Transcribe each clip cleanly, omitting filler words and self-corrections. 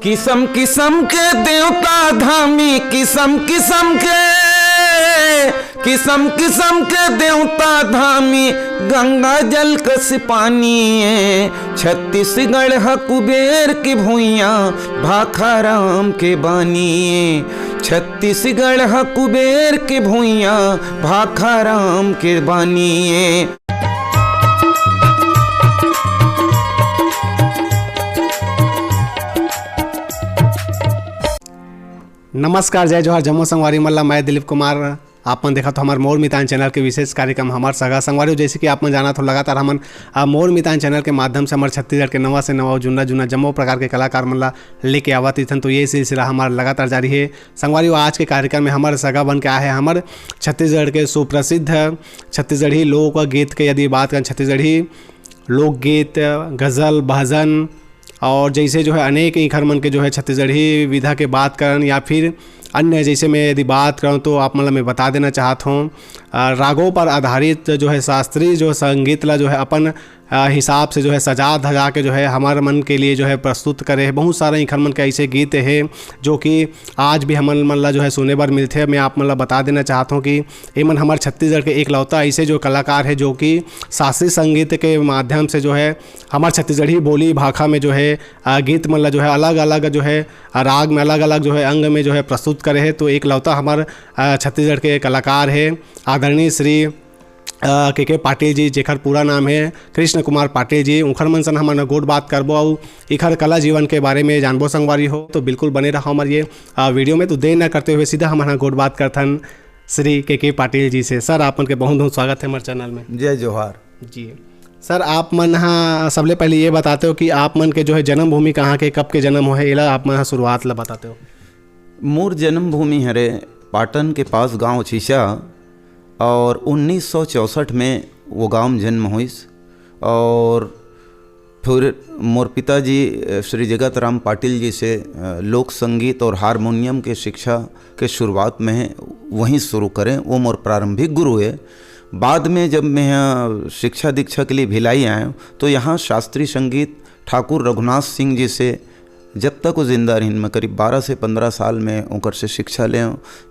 किस्म किस्म के देवता धामी, किस्म किस्म के देवता धामी, गंगा जल कस पानी है। छत्तीसगढ़ ह कुबेर की भुइया, भाखा राम के बानी है। छत्तीसगढ़ ह कुबेर की भुइया, भाखा राम के बानी है। नमस्कार, जय जोहार, जम्मू संगवारी मल्ला। मैं दिलीप कुमार। आपन देखा तो हमारे मोर मितान चैनल के विशेष कार्यक्रम हमार सगा संगवारी। जैसे कि आपन जाना तो लगातार हमन मोर मितान चैनल के माध्यम से हमारे छत्तीसगढ़ के नवा से नवा जुन्ना जम्मू प्रकार के कलाकार मल्ला लेके आवत थन। तो ये सिलसिला हमारा लगातार जारी है संगवारी। आज के कार्यक्रम में हमारे सगा बन के आए हैं हमारे छत्तीसगढ़ के सुप्रसिद्ध छत्तीसगढ़ी लोकगीत के, यदि बात करें छत्तीसगढ़ी लोकगीत, गज़ल, भजन और जैसे जो है अनेक इखर मन के जो है छत्तीसगढ़ी विधा के बात करन या फिर अन्य, जैसे मैं यदि बात करूँ तो आप मतलब मैं बता देना चाहता हूँ रागों पर आधारित जो है शास्त्रीय जो संगीत ला जो है अपन हिसाब से जो है सजा धजा के जो है हमारे मन के लिए जो है प्रस्तुत करे हैं। बहुत सारे इखर मन के ऐसे गीत हैं जो कि आज भी हमन मन ला जो है सुने बर मिलते हैं। मैं आप मतलब बता देना चाहता हूँ कि ये मन हमारे छत्तीसगढ़ के एक लौता ऐसे जो कलाकार है जो कि शास्त्रीय संगीत के माध्यम से जो है हमारे छत्तीसगढ़ी बोली भाषा में जो है गीत मन ला जो है अलग अलग जो है राग में अलग अलग जो है अंग में जो है प्रस्तुत करे हैं। तो एक लौता हमारे छत्तीसगढ़ के कलाकार है आदरणीय श्री के पाटिल जी, जेखर पूरा नाम है कृष्ण कुमार पाटिल जी। उखर मन सन हमन गोट बात करबो और इखर कला जीवन के बारे में जानबो संगवारी हो। तो बिल्कुल बने रहा हमारे ये वीडियो में। तो देर न करते हुए सीधा हमारा गोट बात करथन श्री के पाटिल जी से। सर आपन के बहुत बहुत स्वागत है हमारे चैनल में। जय जोहार जी। सर आप मन हाँ सबले पहले ये बताते हो कि आप मन के जो है जन्मभूमि कहाँ के, कब के जन्म हो है, एला आप मन शुरुआत ला बताते हो। मोर जन्मभूमि हरे पाटन के पास गांव छीसा और 1964 में वो गांव में जन्म हुई। और फिर मोर पिताजी श्री जगत राम पाटिल जी से लोक संगीत और हारमोनियम के शिक्षा के शुरुआत में वहीं शुरू करें। वो मोर प्रारंभिक गुरु है। बाद में जब मैं यहाँ शिक्षा दीक्षा के लिए भिलाई आया तो यहाँ शास्त्रीय संगीत ठाकुर रघुनाथ सिंह जी से जब तक वो जिंदा रही, मैं करीब 12 से 15 साल में उनकर से शिक्षा ले।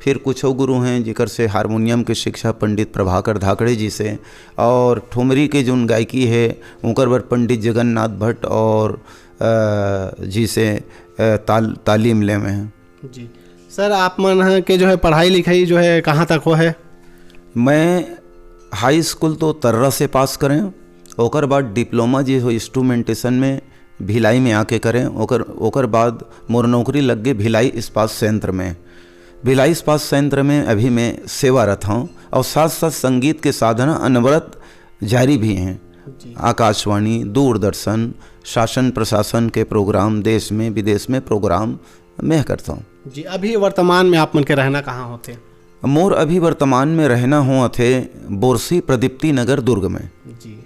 फिर कुछ और गुरु हैं जिकर से हारमोनियम की शिक्षा पंडित प्रभाकर धाकड़े जी से, और ठुमरी के जो गायकी है उनकर बर पंडित जगन्नाथ भट्ट और जी से तालीम ले में हैं। जी सर, आप मन के जो है पढ़ाई लिखाई जो है कहाँ तक हो है? मैं हाई स्कूल तो तर्रा से पास करें, ओकर बाद डिप्लोमा जी हो इंस्ट्रूमेंटेशन में भिलाई में आके करें। ओकर बाद मोर नौकरी लग गई भिलाई इस्पात संयंत्र में। भिलाई इस्पात संयंत्र में अभी मैं सेवारत हूँ और साथ साथ संगीत के साधना अनवरत जारी भी हैं। आकाशवाणी, दूरदर्शन, शासन प्रशासन के प्रोग्राम, देश में विदेश में प्रोग्राम मैं करता हूँ। जी, अभी वर्तमान में आप मन के रहना कहाँ होते? मोर अभी वर्तमान में रहना हुआ थे बोरसी प्रदीप्ति नगर दुर्ग में। जी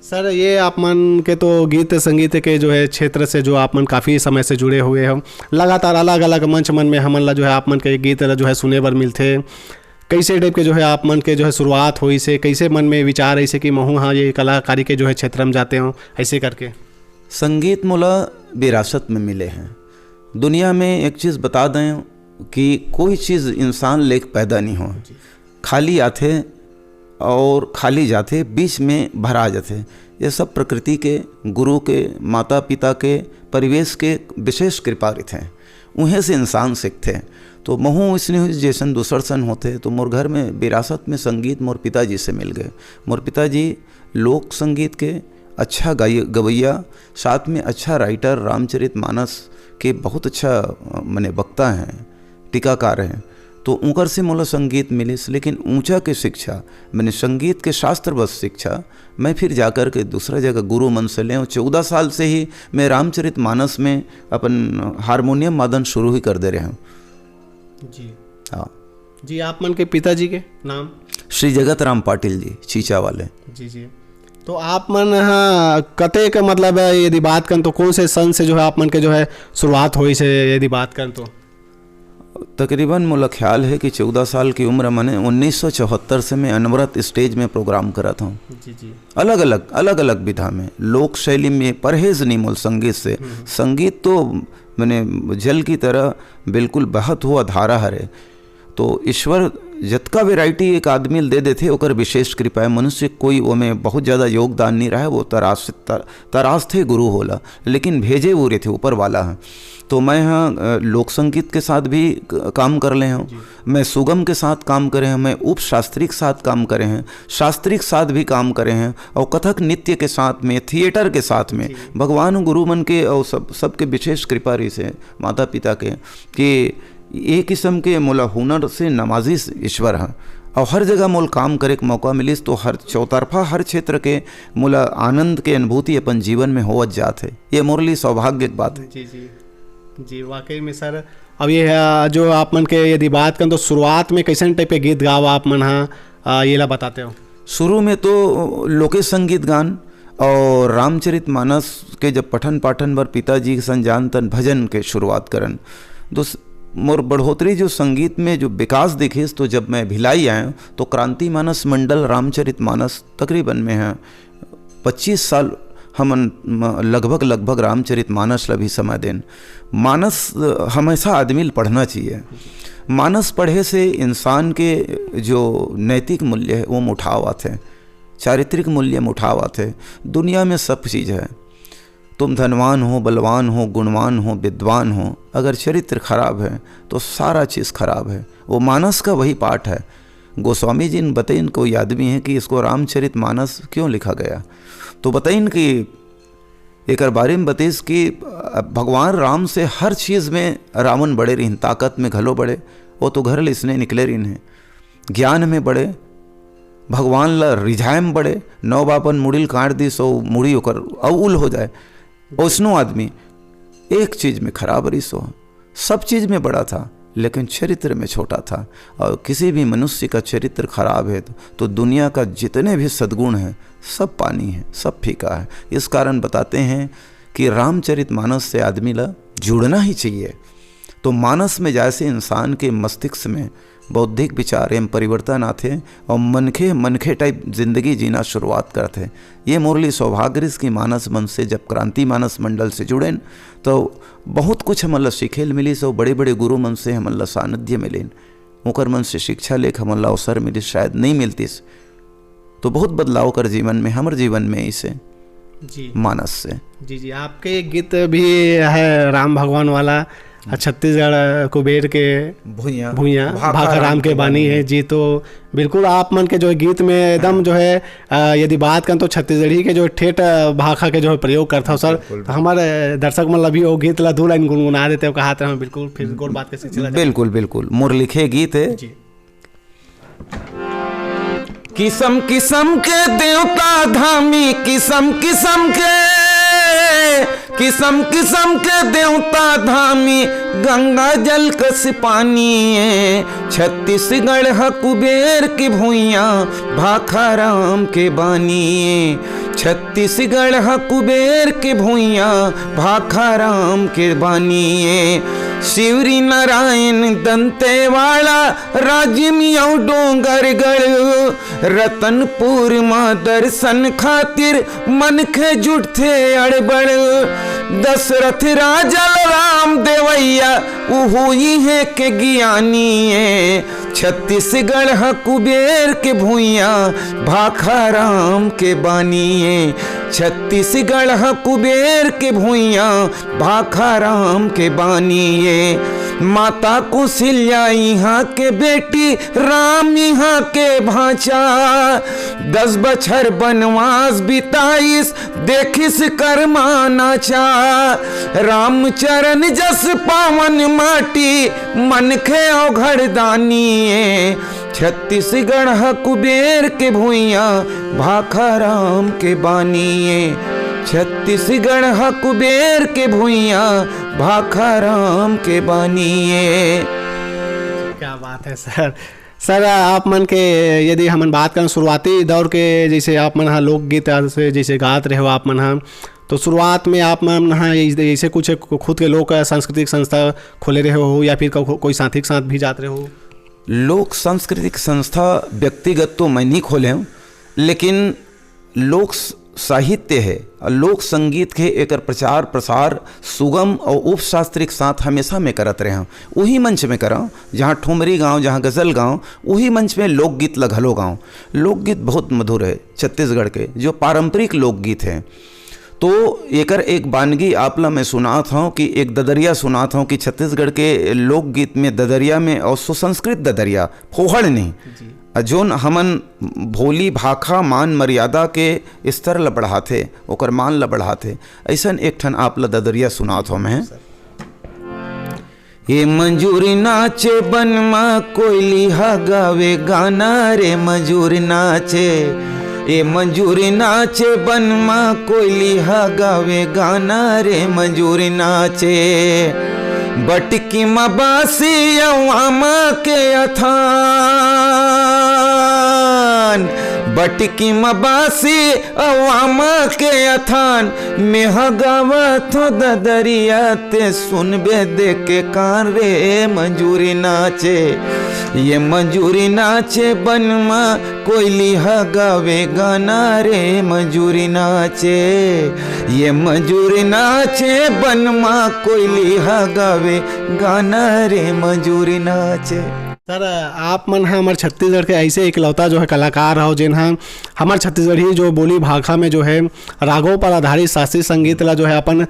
सर, ये आप मन के तो गीत संगीत के जो है क्षेत्र से जो आप मन काफ़ी समय से जुड़े हुए हो, लगातार अलग अलग मंच मन में हमन ला जो है आप मन के गीत जो है सुने बर मिलते। कैसे टाइप के जो है आप मन के जो है शुरुआत हुई से, कैसे मन में विचार ऐसे कि महू हाँ ये कलाकारी के जो है क्षेत्र में जाते हो ऐसे करके? संगीत मोला विरासत में मिले हैं। दुनिया में एक चीज़ बता दें कि कोई चीज़ इंसान लेके पैदा नहीं हो, खाली आते और खाली जाते, बीच में भरा जाते। ये सब प्रकृति के, गुरु के, माता पिता के, परिवेश के विशेष कृपारित हैं। उन्हें से इंसान सीखते हैं। तो महू इसने जैसन दूसर सन होते तो मोर घर में विरासत में संगीत मोर पिताजी से मिल गए। मोर पिताजी लोक संगीत के अच्छा गवैया, साथ में अच्छा राइटर, रामचरितमानस के बहुत अच्छा मने वक्ता हैं, टीकाकार हैं। तो उनकर से मोला संगीत मिले। लेकिन ऊंचा के शिक्षा मैंने संगीत के शास्त्र बस शिक्षा मैं फिर जाकर के दूसरा जगह गुरु मन से लें। 14 साल से ही मैं रामचरितमानस में अपन हारमोनियम वादन शुरू ही कर दे रहे हूँ। जी हाँ जी। आप मन के पिताजी के नाम? श्री जगत राम पाटिल जी, चीचा वाले। जी जी। तो आप मन हाँ कते का मतलब है यदि बात करें तो कौन से सन से जो है आप मन के जो है शुरुआत हुई से यदि बात करें तो? तकरीबन मोला ख्याल है कि 14 साल की उम्र मैंने 1974 से मैं अनवरत स्टेज में प्रोग्राम करा था। जी अलग अलग विधा में, लोक शैली में, परहेज नहीं मोल संगीत से। संगीत तो मैंने जल की तरह बिल्कुल बहत हुआ धारा हरे। तो ईश्वर जतका वेराइटी एक आदमी दे देते ओकर विशेष कृपा है। मनुष्य कोई वो में बहुत ज़्यादा योगदान नहीं रहा है, वो तराश थे गुरु होला, लेकिन भेजे वो रहे थे ऊपर वाला है। तो मैं यहाँ लोक संगीत के साथ भी काम कर ले हूँ, मैं सुगम के साथ काम करे हैं, मैं उप शास्त्रीय के साथ काम करे हैं, शास्त्रीय के साथ भी काम करे हैं, और कथक नृत्य के साथ में, थिएटर के साथ में। भगवान गुरु मन के और सबके विशेष कृपा रही से माता पिता के कि एक किस्म के मोला हुनर से नवाजी ईश्वर है। और हर जगह मोल काम करे के मौका मिलिस तो हर चौतरफा हर क्षेत्र के मोला आनंद के अनुभूति अपन जीवन में होवत जात है। ये मोर लिए सौभाग्य की बात है। जी वाकई में सर। अब ये जो आप मन के यदि बात करें तो शुरुआत में कैसे टाइप के गीत गावा आप मन हाँ ये ला बताते हो? शुरू में तो लोके संगीत गान और रामचरित मानस के जब पठन पाठन पर पिताजी के संजान तन भजन के शुरुआत करन। तो मोर बढ़ोतरी जो संगीत में जो विकास दिखिस तो जब मैं भिलाई आया तो क्रांति मानस मंडल रामचरित मानस तकरीबन में है 25 साल हमन लगभग रामचरित मानस ला भी समय देन। मानस हमेशा आदमी पढ़ना चाहिए। मानस पढ़े से इंसान के जो नैतिक मूल्य है वो उठावत है, चारित्रिक मूल्य उठावत है। दुनिया में सब चीज़ है, तुम धनवान हो, बलवान हो, गुणवान हो, विद्वान हो, अगर चरित्र खराब है तो सारा चीज़ खराब है। वो मानस का वही पाठ है। गोस्वामी जी ने बताइन कोई आदमी है कि इसको रामचरित मानस क्यों लिखा गया, तो बताइन कि एक बारे में बतेस कि भगवान राम से हर चीज़ में रावण बड़े रही, ताकत में घलो बड़े, वो तो घर इसने निकले रही हैं, ज्ञान में बड़े, भगवान ला रिझाए में बड़े, नौ बापन मुड़िल काट दी सो मुड़ी होकर अउल हो जाए। उसनो आदमी एक चीज़ में खराब रही सो, सब चीज़ में बड़ा था लेकिन चरित्र में छोटा था। और किसी भी मनुष्य का चरित्र खराब है तो दुनिया का जितने भी सद्गुण हैं सब पानी है, सब फीका है। इस कारण बताते हैं कि रामचरित मानस से आदमी ला जुड़ना ही चाहिए। तो मानस में जैसे इंसान के मस्तिष्क में बौद्धिक विचार एवं परिवर्तन आते और मनखे टाइप जिंदगी जीना शुरुआत करते। ये मुरली सौभाग्य की मानस मन से जब क्रांति मानस मंडल से जुड़े तो बहुत कुछ हमला सीखेल मिली। सो बड़े बड़े गुरु मन से हमला सानिध्य मिलेन, ओकर मन से शिक्षा लेख हमला अवसर मिली, शायद नहीं मिलतीस। तो बहुत बदलाव कर जीवन में, हमारे जीवन में इसे जी मानस से। जी आपके गीत भी है राम भगवान वाला, छत्तीसगढ़ कुबेर के भूइया भाखा राम के बानी है जी। तो बिल्कुल आप मन के जो गीत में एकदम जो है यदि बात करें तो छत्तीसगढ़ी के जो ठेठ भाखा के जो है प्रयोग करता हूँ सर। तो हमारे दर्शक मन भी वो गीत ला 2 लाइन गुनगुना देते हो कहा हम बिल्कुल फिर गोल बात के सिलसिला। बिल्कुल मोर लिखे गीत है जी। किस्म किस्म के देवता धामी, किस्म किस्म के देवता धामी, गंगा जल कस पानी है। छत्तीसगढ़ है कुबेर की भूइया, भाखा राम के बानी है। छत्तीसगढ़ है कुबेर के भूइया, भाखा राम के बानी है। शिवरी नारायण दंतेवाड़ा, राज्य मियाँ डोंगरगढ़, रतनपुर माँ दर्शन खातिर मन के जुटथे अड़बड़। दशरथ राजा राम देवैया उहू है के ज्ञानी है। छत्तीसगढ़ है कुबेर के भूइया, भाखा राम के बानी है। छत्तीसगढ़ है कुबेर के भूइया, भाखा राम के बानी है। माता कौशल्या यहाँ के बेटी, राम यहाँ के भांचा। 10 बछर बनवास बिताइस, देखिस कर्मा नाचा। रामचरण जस पावन माटी, मन खे औघड़ दानी है। छत्तीसगढ़ है कुबेर के भूइया, भाखा राम के बानी है। छत्तीसगढ़ है कुबेर के भूइया, भाखा राम के बानी है। क्या बात है सर। आप मन के यदि हमन बात करें शुरुआती दौर के, जैसे आप मन लोकगीत से जैसे गात रहे हो आप मन, तो शुरुआत में आप मैम हाँ ऐसे कुछ खुद के लोक सांस्कृतिक संस्था खोले रहे हो या फिर कोई साथी के साथ भी जाते रहे हो? लोक सांस्कृतिक संस्था व्यक्तिगत तो मैं नहीं खोले हूँ, लेकिन लोक साहित्य है, लोक संगीत के एकर प्रचार प्रसार सुगम और उपशास्त्रिक साथ हमेशा में करत रहे हूँ। वही मंच में करा जहाँ ठुमरी गाँव, जहाँ गज़ल गाँव, वही मंच में लोकगीत लगहलो गाँव। लोकगीत बहुत मधुर है छत्तीसगढ़ के, जो पारंपरिक लोकगीत हैं। तो एकर एक वानगी आपला मैं सुनात हूँ कि एक ददरिया सुनात हूँ कि छत्तीसगढ़ के लोकगीत में ददरिया में और सुसंस्कृत ददरिया फोहड़ नहीं, जोन हमन भोली भाखा मान मर्यादा के स्तर ला बढ़ाथे, ओकर मान ला बढ़ाथे, ऐसन एक ठन आप ला ददरिया सुनात हो मैं। ये मंजूरी नाचे बनमा कोयली हा गावे गाना रे मंजूरी नाचे, ये मंजूरी नाचे बनमा कोयली हा गावे गाना रे मंजूरी नाचे। बटकी मबासी अवामा के अथान, बटकी मबासी अवामा के अथान, मेहा गावत हो ददरिया ते सुनबे दे के कान रे मंजूरी नाचे। ये मंजूरी नाचे बनमा कोयली हा गावे गाना रे मंजूरी नाचे, ये मंजूरी नाचे बनमा कोयली हा गावे गाना रे मंजूरी नाचे। सर आप मन हाँ हमारे छत्तीसगढ़ के ऐसे इकलौता जो है कलाकार हो जिन हाँ हमारे छत्तीसगढ़ी जो बोली भाखा में जो है रागों पर आधारित शास्त्रीय संगीत ला जो है अपन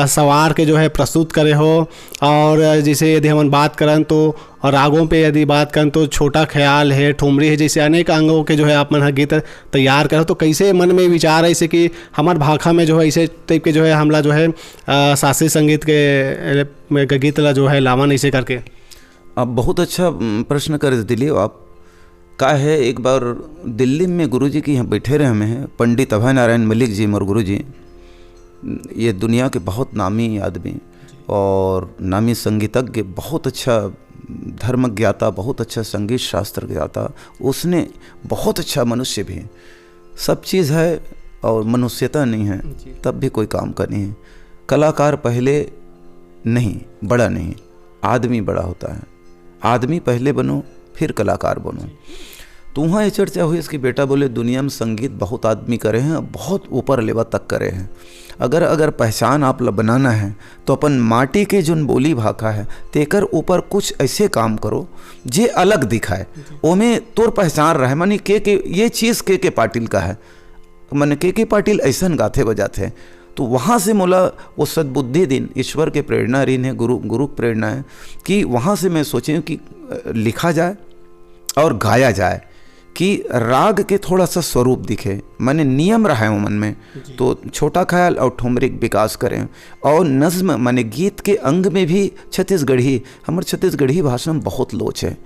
सवार के जो है प्रस्तुत करे हो। और जैसे यदि हम बात करें तो रागों पे यदि बात करें तो छोटा ख्याल है, ठुमरी है, जैसे अनेक अंगों के जो है आप मन हाँ गीत तैयार करो। तो कैसे मन में विचार है ऐसे कि हमारे भाखा में जो है ऐसे टाइप के जो है हमला जो है शास्त्रीय संगीत के गीत ला जो है लावन ऐसे करके? आप बहुत अच्छा प्रश्न कर दिली आप। का है एक बार दिल्ली में गुरुजी के यहाँ बैठे रहे हमें हैं पंडित अभय नारायण मलिक जी मोर गुरुजी, ये दुनिया के बहुत नामी आदमी और नामी संगीतज्ञ, बहुत अच्छा धर्म ज्ञाता, बहुत अच्छा संगीत शास्त्र ज्ञाता, उसने बहुत अच्छा मनुष्य भी है, सब चीज़ है और मनुष्यता नहीं है तब भी कोई काम का नहीं है। कलाकार पहले नहीं, बड़ा नहीं, आदमी बड़ा होता है। आदमी पहले बनो फिर कलाकार बनो। तो वहाँ ये चर्चा हुई इसकी बेटा बोले दुनिया में संगीत बहुत आदमी करे हैं, बहुत ऊपर लेवल तक करे हैं। अगर पहचान आप ला बनाना है तो अपन माटी के जो बोली भाखा है तेकर ऊपर कुछ ऐसे काम करो जे अलग दिखाए, ओमें तोर पहचान रहे। मानी के ये चीज़ के पाटिल का है, मैंने के पाटिल ऐसा गाथे बजाते। तो वहाँ से मोला वो सद्बुद्धि दिन ईश्वर के प्रेरणा ऋण है, गुरु प्रेरणा है कि वहाँ से मैं सोचे कि लिखा जाए और गाया जाए कि राग के थोड़ा सा स्वरूप दिखे, मैंने नियम रहा है मन में। तो छोटा ख्याल और ठुमरिक विकास करें और नज्म माने गीत के अंग में भी छत्तीसगढ़ी, हमारे छत्तीसगढ़ी भाषा में बहुत लोच है।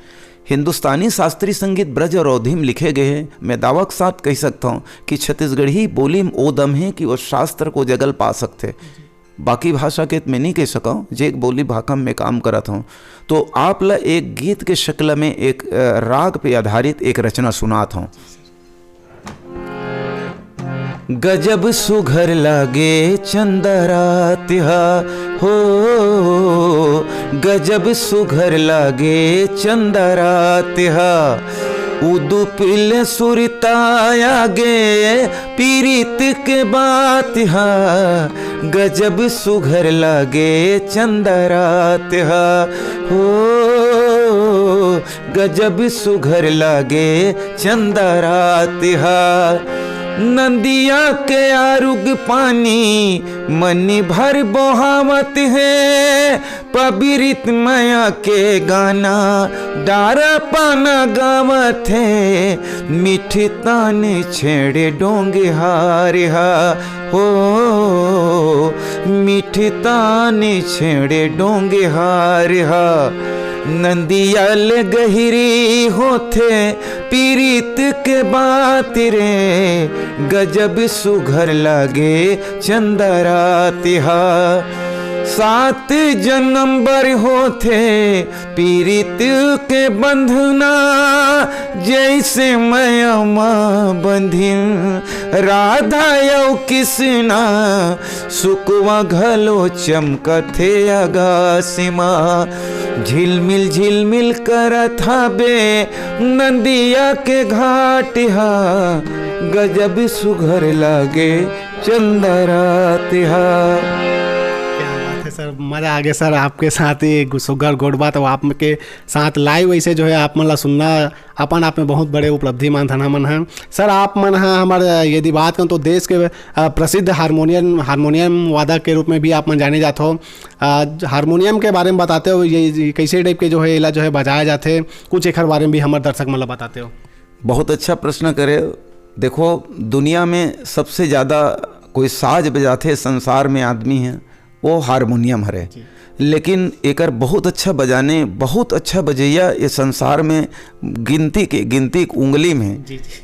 हिंदुस्तानी शास्त्रीय संगीत ब्रज और अवधि में लिखे गए हैं। मैं दावा के साथ कह सकता हूँ कि छत्तीसगढ़ी बोली में वो दम है कि वो शास्त्र को जगल पा सकते। बाकी भाषा के मैं नहीं कह सका हूँ, जे एक बोली भाखा में काम करता हूँ। तो आप ला एक गीत के शक्ल में एक राग पे आधारित एक रचना सुनाता हूँ। गजब सुघर लागे चंदरात हो, गजब सुघर लागे चंदरात उदुपिल सुरताया गे पीरित के बात गजब सुघर लागे चंदरात हो, गजब सुघर लागे चंदरात नंदिया के आरुग पानी मनी भर बहावत है, पबिरित माया के गाना डारा पाना गावत है, मीठी ताने छेड़े डोंगे हारे हो, मीठी ताने छेड़े डोंगे हारे नंदियाल गहिरी होथे पीरित के बात रे, गजब सुघर लागे चंदरात सात जन्म बर होथे पीरित के बंधना, जैसे मयमा बंधिन राधा यौ किसना, सुकवा घलो चमकथे अगासिमा, झिलमिल झिलमिल करत हबे नदिया के घाटिहा, गजब सुघर लागे चंदरातिहा। क्या बात है सर, मज़ा आ गया सर आपके साथ ही सुगर गोडबा, तो आपके साथ लाइव ऐसे जो है आप मन ला सुनना अपन आप में बहुत बड़े उपलब्धि मानथन हमन हैं सर। आप मन हाँ हमारे यदि बात करें तो देश के प्रसिद्ध हारमोनियम वादक के रूप में भी आप मन जाने जाते हो। हारमोनियम के बारे में बताते हो, ये कैसे टाइप के जो है इला जो है बजाया जाते, कुछ एक बारे में भी हमारे दर्शक मन ला बताते हो। बहुत अच्छा प्रश्न करे। देखो, दुनिया में सबसे ज़्यादा कोई साज बजाते संसार में आदमी हैं वो हारमोनियम हरे, लेकिन एकर बहुत अच्छा बजाने, बहुत अच्छा बजैया ये संसार में गिनती उंगली में जी जी,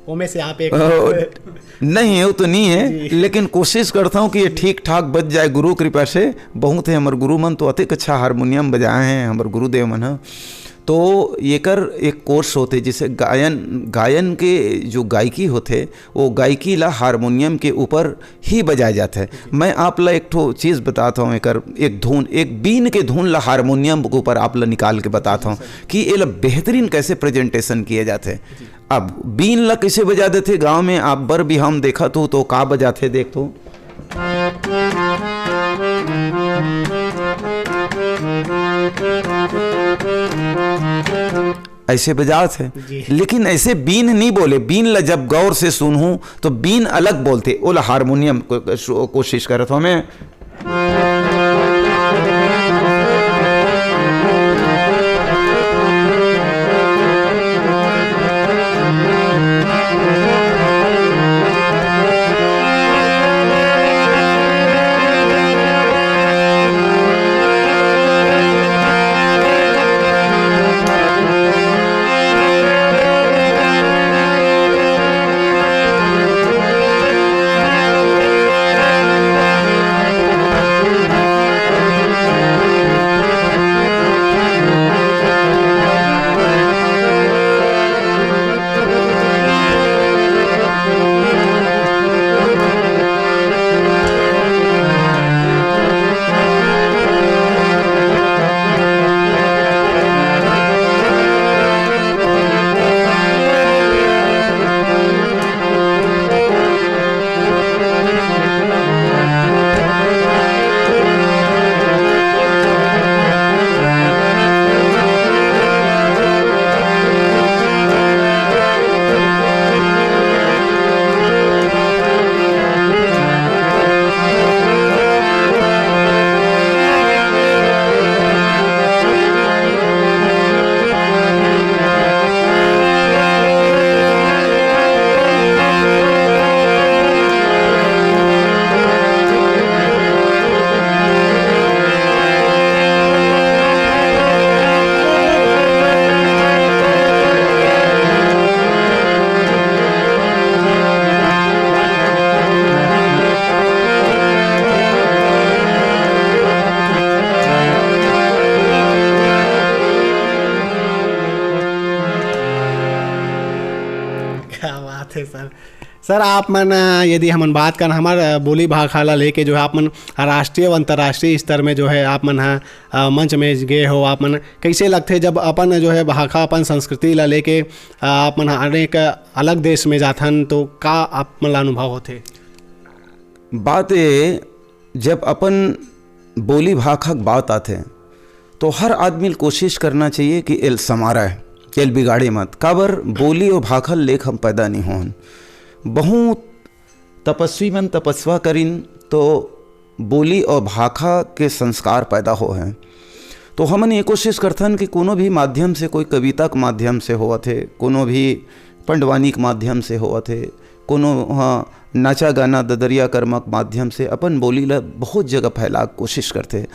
वो में से आप एक नहीं है, वो तो नहीं है, लेकिन कोशिश करता हूँ कि ये ठीक ठाक बज जाए गुरु कृपा से। बहुत है हमारे गुरु मन तो अतिक अच्छा हारमोनियम बजाए हैं हमारे गुरुदेव मन है। तो एकर एक कोर्स होते जिसे गायन के जो गायकी होते वो गायकी ला हारमोनियम के ऊपर ही बजाया जाता है। मैं आप ला एक ठो चीज़ बताता हूँ, एक बीन के धुन ला हारमोनियम के ऊपर आप ला निकाल के बताता हूँ कि ये ला बेहतरीन कैसे प्रेजेंटेशन किए जाते हैं। अब बीन ला कैसे बजा देते गांव में, आप बर भी हम देखा तो का बजाते देख तो ऐसे बजाते थे, लेकिन ऐसे बीन नहीं बोले। बीन ला जब गौर से सुनूं तो बीन अलग बोलते, ओला हारमोनियम कोशिश कर रहा था मैं। सर आप मन यदि हमन बात कर हमारे बोली भाखा ला लेके जो है आप मन राष्ट्रीय व अंतर्राष्ट्रीय स्तर में जो है आप मन मंच में गए हो, आप मन कैसे लगते जब अपन जो है भाखा अपन संस्कृति ला लेके आप मन अनेक अलग देश में जाथन, तो का आप मन ला अनुभव होते? बात ये, जब अपन बोली भाखा बात आते तो हर आदमी कोशिश करना चाहिए कि एल समारा है, एल बिगाड़े मत। काबर बोली और भाखा लेख हम पैदा नहीं होन। बहुत तपस्वी मन तपस्वा करिन तो बोली और भाखा के संस्कार पैदा हो हैं। तो हमन ये कोशिश करथन कि कोनो भी माध्यम से, कोई कविता के माध्यम से होवत थे, कोनो भी पंडवानी के माध्यम से होवत थे, कोनो नाचा गाना ददरिया कर्म के माध्यम से अपन बोली ला बहुत जगह फैला कोशिश करते।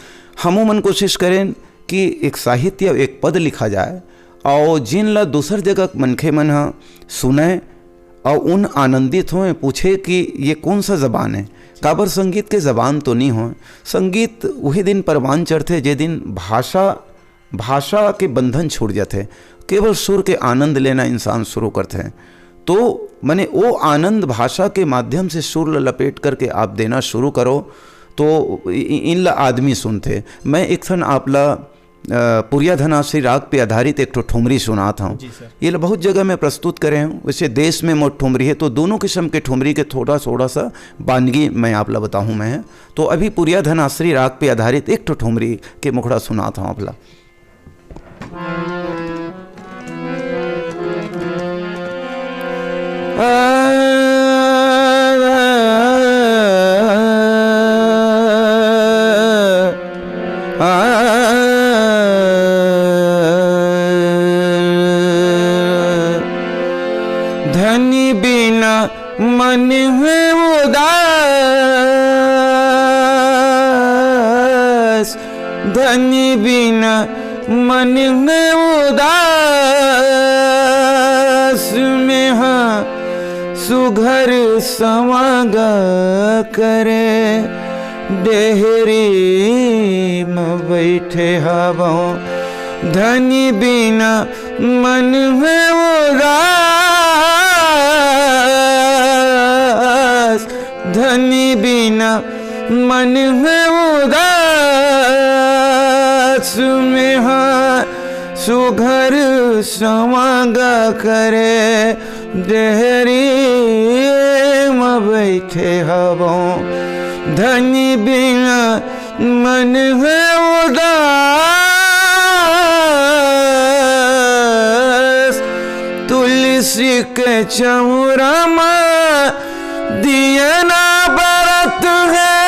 हमू मन कोशिश करें कि एक साहित्य एक पद लिखा जाए और जिन ला दूसर जगह मनखे मन सुने और उन आनंदित हों, पूछे कि ये कौन सा ज़बान है। काबर संगीत के ज़बान तो नहीं हो, संगीत वही दिन परवान चढ़ते जे दिन भाषा के बंधन छूट जाते, केवल सुर के आनंद लेना इंसान शुरू करते हैं। तो मैंने वो आनंद भाषा के माध्यम से सुर लपेट करके आप देना शुरू करो तो इन आदमी सुनते। मैं एक थन आपला पुरिया धनाश्री राग पे आधारित एक ठुमरी सुनाता हूँ। ये बहुत जगह मैं प्रस्तुत करे हूँ। वैसे देश में मोट ठुमरी है तो दोनों किस्म के ठुमरी के थोड़ा सा बानगी मैं आपला बताऊँ मैं। तो अभी पुरिया धनाश्री राग पे आधारित एक ठुमरी के मुखड़ा सुनाता हूँ आपला। धनी बिना मन है उदास, धनी बिना मन है उदास में हाँ सुघर समागा करे, डेहरी में बैठे हवों। धनी बिना मन है उदास, धनी बिना मन है उदास में हाँ सुघर समागा करे, डेहरी में बैठे हवों। धनी बिना मन है उदास, तुलसी के चौरा में दिया ना बरत है,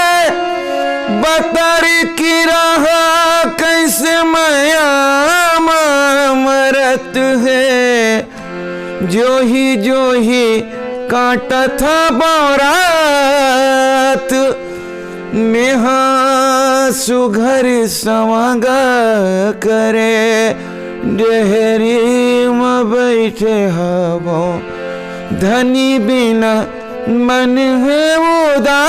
बतर की रहा कैसे माया मरत है। जो ही काटा था बारात में हाँ सुघर समागा करे, डेहरी में बैठे हवों। धनी बिना मन है उदास,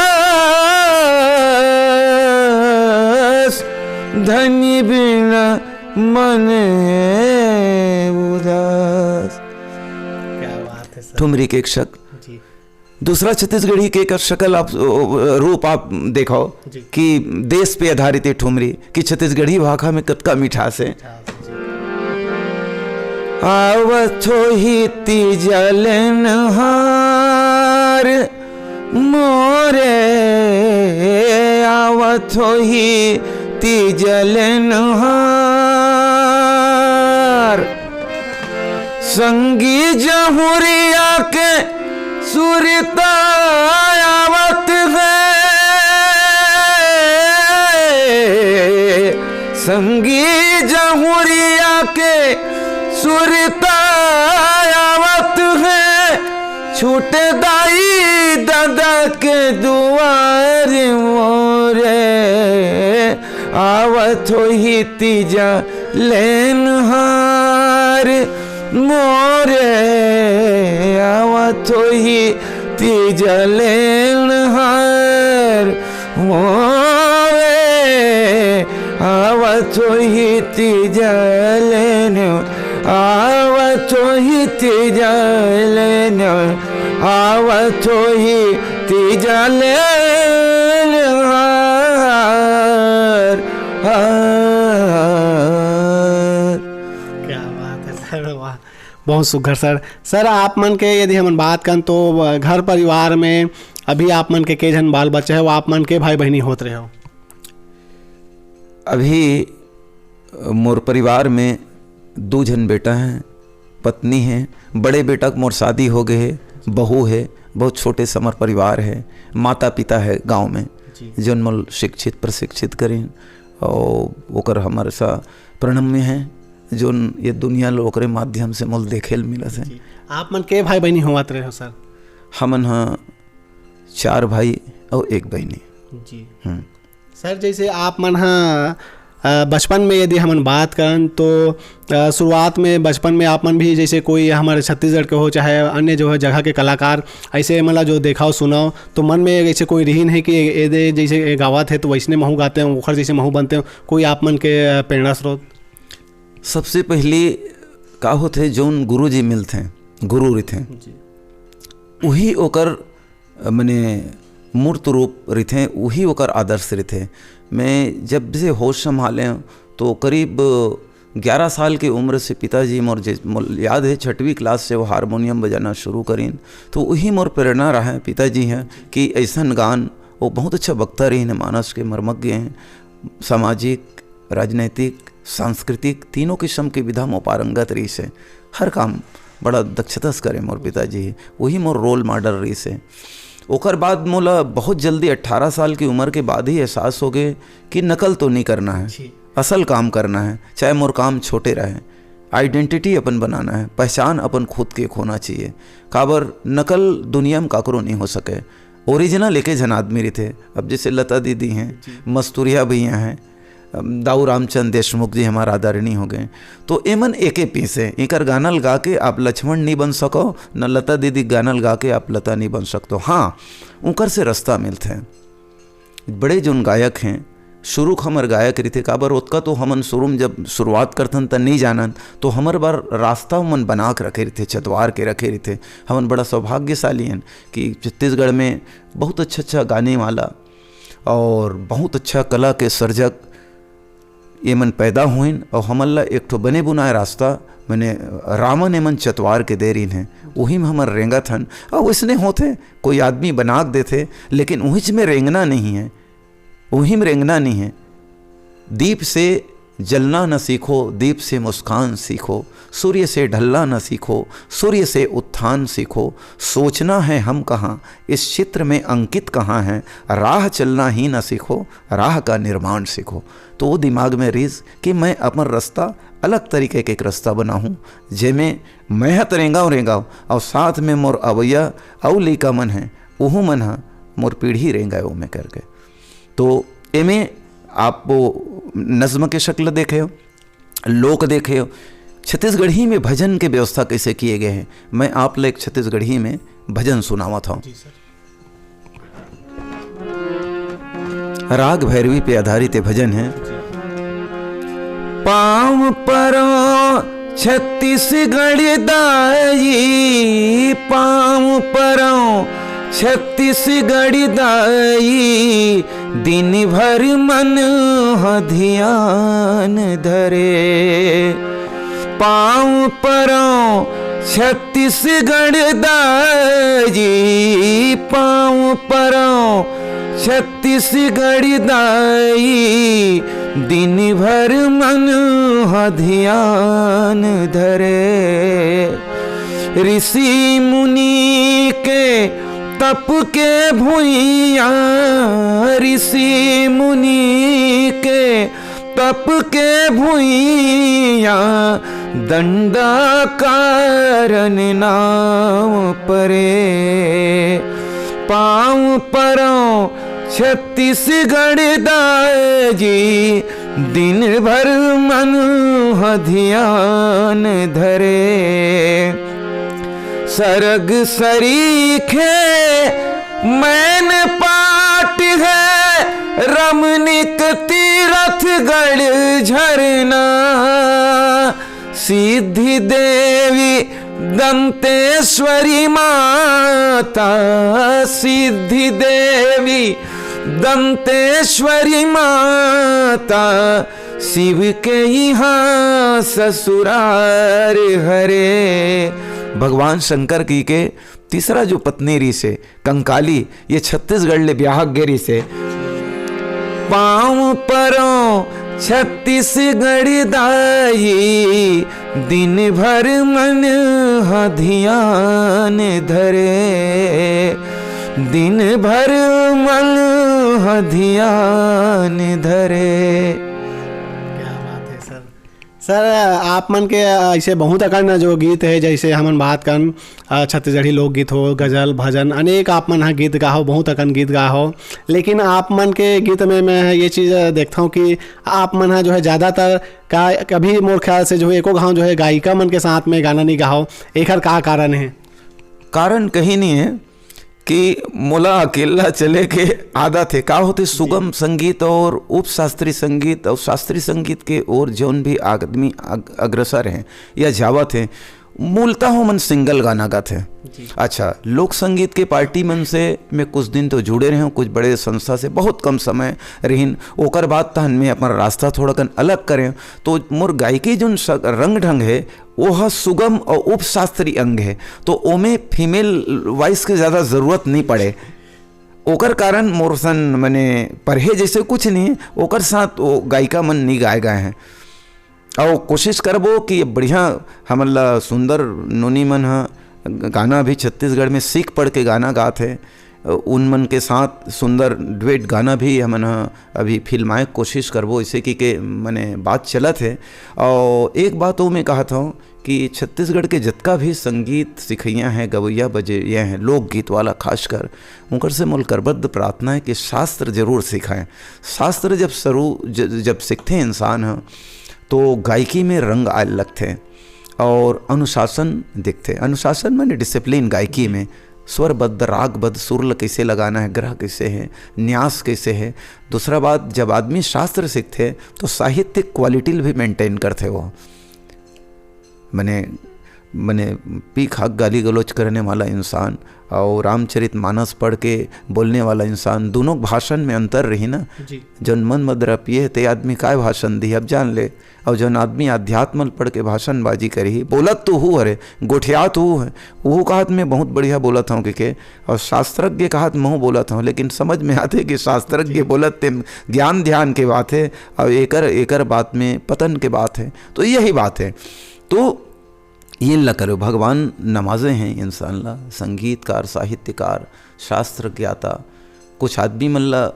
धनी बिना मन है उदास। क्या बात है सर। ठुमरी के एक शक। जी दूसरा छत्तीसगढ़ी के एक शक्ल आप रूप आप देखो कि देश पे आधारित है ठुमरी कि छत्तीसगढ़ी भाषा में कतका मिठास है। आवथो ही तीजलन हार मोरे, आवथो ही तीजलन हार, संगी जहुरिया के सुरता आवत है, संगी जहुरिया के सुरता आवत है। छूटे दाई दादा के दुआर मोरे, आवत हो ही तीजा लेन हार मोरे, आवत हो ही तीजा लेन हार मोरे, आवत हो ही तीजा लेन, आवत हो ही तीजा लेन, आवत हो ही तीजा लेन हार हार। क्या बात है सर, वाह बहुत सुघर सर। सर आप मन के यदि हम बात करें तो घर परिवार में अभी आप मन के जन बाल बच्चे है, वो आप मन के भाई बहनी होत रहे हो? अभी मोर परिवार में 2 जन बेटा हैं, पत्नी है, बड़े बेटा मोर शादी हो गए है, बहू है, बहुत छोटे समर परिवार है, माता पिता है गांव में जौन मोल शिक्षित प्रशिक्षित करें और ओकर हमारे सा प्रणम में है जोन ये दुनिया लोकरे माध्यम से मोल देखे मिलत है। आप मन के भाई बहनी होत रहे हो सर? हमन हाँ 4 भाई और 1 बहनी। जी सर, जैसे आप मन हाँ बचपन में यदि हमन बात करन तो शुरुआत में बचपन में आपन भी जैसे कोई हमारे छत्तीसगढ़ के हो चाहे अन्य जो है जगह के कलाकार ऐसे मतलब जो देखाओ सुनाओ तो मन में ऐसे कोई रहीन है कि ये जैसे गावत है तो वैसने महू गाते हैं ओखर जैसे महू बनते हैं, कोई आप मन के प्रेरणा स्रोत? सबसे पहली का होते जौन गुरु जी मिलते हैं, गुरु रहते वही ओकर मने मूर्त रूप रहते, वही ओकर आदर्श रहते। मैं जब से होश संभाले तो करीब 11 साल की उम्र से पिताजी मोर याद है 6वीं क्लास से वो हारमोनियम बजाना शुरू करीन, तो वही मोर प्रेरणा रहा है। पिताजी हैं कि ऐसा गान, वो बहुत अच्छा वक्ता रही हैं, मानस के मर्मज्ञ हैं, सामाजिक, राजनैतिक, सांस्कृतिक तीनों किस्म की विधा में पारंगत रही से, हर काम बड़ा दक्षता से करे मोर पिताजी, वही मोर रोल मॉडल रही से। ओकर बाद मोला बहुत जल्दी 18 साल की उम्र के बाद ही एहसास हो गए कि नकल तो नहीं करना है, असल काम करना है, चाहे मोर काम छोटे रहे। आइडेंटिटी अपन बनाना है, पहचान अपन खुद के खोना चाहिए। काबर नकल दुनिया में काकरो नहीं हो सके, ओरिजिनल एक जन आदमी रहते। अब जैसे लता दीदी हैं, मस्तूरिया भैया हैं, दाऊ रामचंद्र देशमुख जी हमारा आदरणीय हो गए, तो एमन एके पीस है। इकर गानल गा के आप लक्ष्मण नहीं बन सको, न लता दीदी गानल गा के आप लता नहीं बन सकते। हाँ, उनकर से रास्ता मिलते हैं। बड़े जोन गायक हैं, शुरू हमर गायक रहते, काबर उतका तो हमन शुरू में जब शुरुआत करतन त नहीं जानन, तो हमर बार रास्ता मन बना के रखे रहते, चतवार के रखे रहते। हमन बड़ा सौभाग्यशाली हैं कि छत्तीसगढ़ में बहुत अच्छा गाने वाला और बहुत अच्छा कला के सर्जक ये मन पैदा हुए, और हमला एक ठो बने बुनाए रास्ता मैंने रामन एमन चतवार के दे रही हैं, वही में हमार रेंगा थन। और इसने होते कोई आदमी बना देते, लेकिन वही में रेंगना नहीं है, वही में रेंगना नहीं है। दीप से जलना न सीखो, दीप से मुस्कान सीखो, सूर्य से ढलना न सीखो, सूर्य से उत्थान सीखो। सोचना है हम कहाँ, इस चित्र में अंकित कहाँ है, राह चलना ही न सीखो, राह का निर्माण सीखो। तो वो दिमाग में रीज कि मैं अपन रास्ता अलग तरीके के एक रास्ता बनाऊँ, जेमें मेहत रेंगा और साथ में मोर अवैया अव लइका मन है, वहू मन है मोर पीढ़ी रेंगा वो में करके। तो एमें आप वो नज़्म के शक्ल देखे हो, लोक देखे हो, छत्तीसगढ़ी में भजन के व्यवस्था कैसे किए गए हैं। मैं आप लोग छत्तीसगढ़ी में भजन सुनावा था। राग भैरवी पे आधारित भजन है। पाँव परो छत्तीसगढ़ दाई, पाँव परो छत्तीसगढ़ दाई, दिन भर मन ध्यान धरे। पाँव परो छत्तीसगढ़ दाई, पाँव परो छत्तीसगढ़ दाई, दिन भर मन ध्यान धरे। ऋषि मुनि के तप के भुइया, ऋषि मुनि के तप के भुइया, दंडा कारण नाम परे। पाँव परो छत्तीसगढ़ दाई, दिन भर मन ध्यान धरे। सरग सरीखे मैन पाट है, रमणीक तीरथ गढ़ झरना। सिद्धि देवी दंतेश्वरी माता, सिद्धि देवी दंतेश्वरी माता, शिव के यहाँ ससुरार हरे। भगवान शंकर की के तीसरा जो पत्नी री से कंकाली, ये छत्तीसगढ़ ले ब्याह गेरी से। पाँव परो छत्तीसगढ़ दाई, दिन भर मन ध्यान धरे। दिन भर मन ध्यान धरे। क्या बात है सर। सर आप मन के ऐसे बहुत अकन जो गीत है, जैसे हमन बात करन छत्तीसगढ़ी लोकगीत हो, गज़ल, भजन, अनेक आप मन हाँ गीत गाहो, बहुत अकन गीत गाहो। लेकिन आप मन के गीत में मैं ये चीज़ देखता हूँ कि आप मन हाँ जो है ज़्यादातर का कभी मोर ख्याल से जो है एको गाँव जो है गायिका मन के साथ में गाना नहीं गाहो, एकर का कारण है? कारण कहीं नहीं है कि मोला अकेला चले के आदत है। का होते सुगम संगीत और उप शास्त्रीय संगीत और शास्त्रीय संगीत के और जौन भी आदमी अग्रसर हैं या जावत हैं, मूलतः हो मन सिंगल गाना गाते हैं। अच्छा, लोक संगीत के पार्टी मन से मैं कुछ दिन तो जुड़े रहे हूँ, कुछ बड़े संस्था से बहुत कम समय रहीन, ओकर बाद तहन में अपना रास्ता थोड़ा कन अलग करें। तो मोर गायकी जो रंग ढंग है वह सुगम और उपशास्त्रीय अंग है, तो ओमे फीमेल वॉइस के ज़्यादा ज़रूरत नहीं पड़े। ओकर कारण मोर सन मने पढ़े जैसे कुछ नहीं, ओकर साथ वो गायिका मन नहीं गाए गए हैं। और कोशिश करबो कि बढ़िया हमला सुंदर नोनी मन हा गाना भी छत्तीसगढ़ में सीख पढ़ के गाना गाते हैं, उन मन के साथ सुंदर डुएट गाना भी हमन अभी फिल्माए कोशिश करबो, इसे कि मने बात चलत है। और एक बात वो मैं कहा था कि छत्तीसगढ़ के जितना भी संगीत सिखैया हैं, गवैया बजैया हैं, लोकगीत वाला खासकर, उनकर से मोल करबद्ध प्रार्थना है कि शास्त्र जरूर सिखाएं। शास्त्र जब सीखते हैं इंसान हैं तो गायकी में रंग आए लगते हैं और अनुशासन दिखते। अनुशासन माने डिसिप्लिन गायकी में, स्वरबद्ध, रागबद्ध, सुर कैसे लगाना है, ग्रह कैसे है, न्यास कैसे है। दूसरा बात, जब आदमी शास्त्र सीखते तो साहित्यिक क्वालिटी भी मेंटेन करते वो। मैंने पीक हक गाली गलौज करने वाला इंसान और रामचरितमानस पढ़ के बोलने वाला इंसान, दोनों भाषण में अंतर रही ना। जौन मन मदरा पिए ते आदमी काय भाषण दी अब जान ले, और जौन आदमी अध्यात्म पढ़ के भाषणबाजी करी, बोलत तो हूँ अरे गोठियात हूँ है, वो कहत में बहुत बढ़िया बोलत हूँ के और शास्त्रज्ञ कहत मैं बोलत हूँ, लेकिन समझ में आते कि शास्त्रज्ञ बोलत ते ज्ञान ध्यान के बात है और एकर बात में पतन के बात है। तो यही बात है। तो ये ला करो, भगवान नमाजे हैं इंसान ला, संगीतकार, साहित्यकार, शास्त्र ज्ञाता। कुछ आदमी मल्ला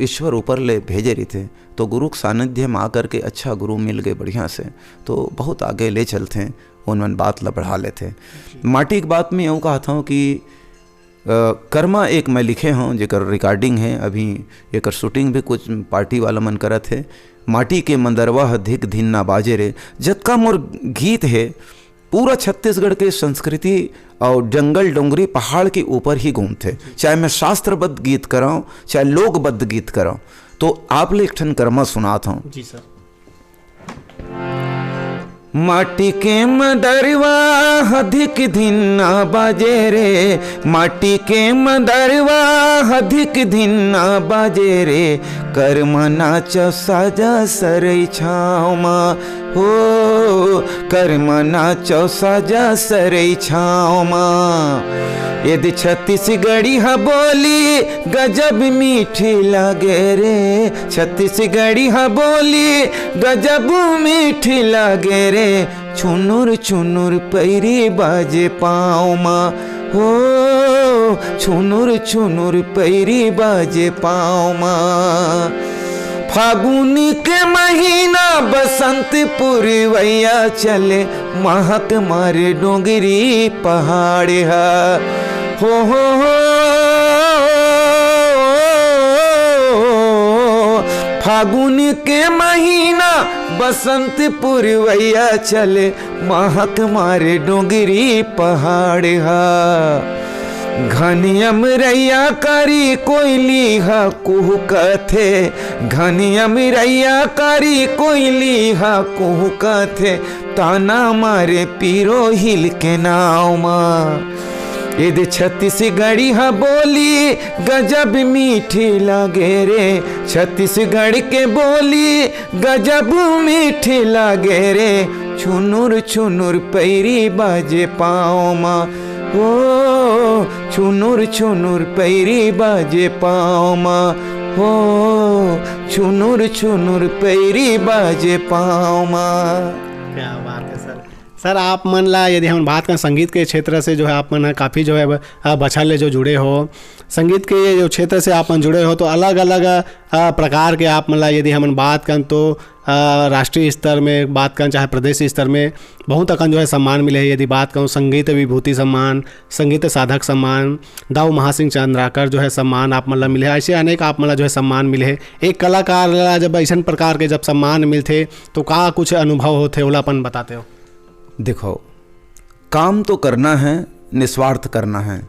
ईश्वर ऊपर ले भेजे रही थे, तो गुरु के सानिध्य में आकर के अच्छा गुरु मिल गए बढ़िया से, तो बहुत आगे ले चलते हैं, उनमें बात ला बढ़ा लेते। माटी की बात में यूँ कहता हूँ कि कर्मा एक मैं लिखे हूँ जेकर रिकॉर्डिंग है, अभी एक शूटिंग भी कुछ पार्टी वाला मन करत है। माटी के मंदरवा धिक धिन ना बाजे रे, जतका मोर गीत है पूरा छत्तीसगढ़ के संस्कृति और जंगल डोंगरी पहाड़ के ऊपर ही घूमते, चाहे मैं शास्त्रबद्ध गीत कराऊँ चाहे लोकबद्ध गीत कराऊँ। तो आप ले एक ठन कर्मा सुनाता हूँ। जी सर। माटी के मदरवा अधिक दिन ना बाजे रे, माटी के मदरवा अधिक दिन ना बाजे रे, कर्म नाच साजा सरई छाँव मा हो, कर्म नाच साजा सरई छाँव मा। यदि छत्तीसगढ़ी हा बोली गजब मीठी लागे रे, छत्तीसगढ़ी हा बोली गजब मीठी लागे रे, छुनुर छुनुर पैरी बाजे पाँव माँ हो, छुनुर छुनुर पैरी बाजे पाँव माँ। फागुन के महीना बसंतपुर वैया चले, महक मारे डोंगरी पहाड़ हा हो। फागुन के महीना बसंतपुर वैया चले, महक मारे डोंगरी पहाड़ हा। घनियम रैया करी कोयली हा कुहू कथे, घनियम रैया करी कोयली हा कुहू कथे, ताना मारे पीरो हिल के नाव माँ। यदि छत्तीसगढ़ी हा बोली गजब मीठी लागे रे, छत्तीसगढ़ के बोली गजब मीठी लागे रे, छुनुर छुनुर पैरी बाजे पाँव माँ हो, छुनुर छुनुर पैरी बाजे पाँव माँ हो, छुनुर छुनुर पैरी बाजे पाँव माँ। क्या बात है सर। सर आप मन ला यदि हम बात करें संगीत के क्षेत्र से, जो है आप मन काफ़ी जो है बछल जो जुड़े हो, संगीत के जो क्षेत्र से आप मन जुड़े हो, तो अलग अलग प्रकार के आप मन ला यदि हम बात करें तो राष्ट्रीय स्तर में बात करें चाहे प्रदेश स्तर में बहुत अकन जो है सम्मान मिले हैं। यदि बात करूँ संगीत विभूति सम्मान, संगीत साधक सम्मान, दाऊ महासिंह चंद्राकर जो है सम्मान आप मतलब मिले हैं। ऐसे अनेक आप मतलब जो है सम्मान मिले हैं। एक कलाकार ला जब ऐसा प्रकार के जब सम्मान मिलते तो का कुछ अनुभव होते ओला अपन बताते हो? देखो, काम तो करना है, निस्वार्थ करना है।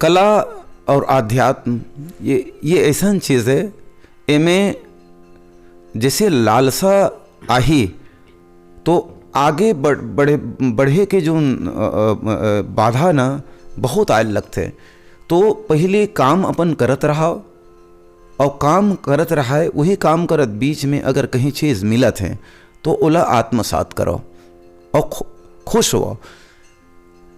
कला और आध्यात्म ये ऐसा चीज़ है, इनमें जैसे लालसा आही तो आगे बढ़े के जो बाधा ना बहुत आए लगते। तो पहले काम अपन करत रहा और काम करत रहा है, वही काम करत बीच में अगर कहीं चीज़ मिलत है तो ओला आत्मसात करो और खुश हो।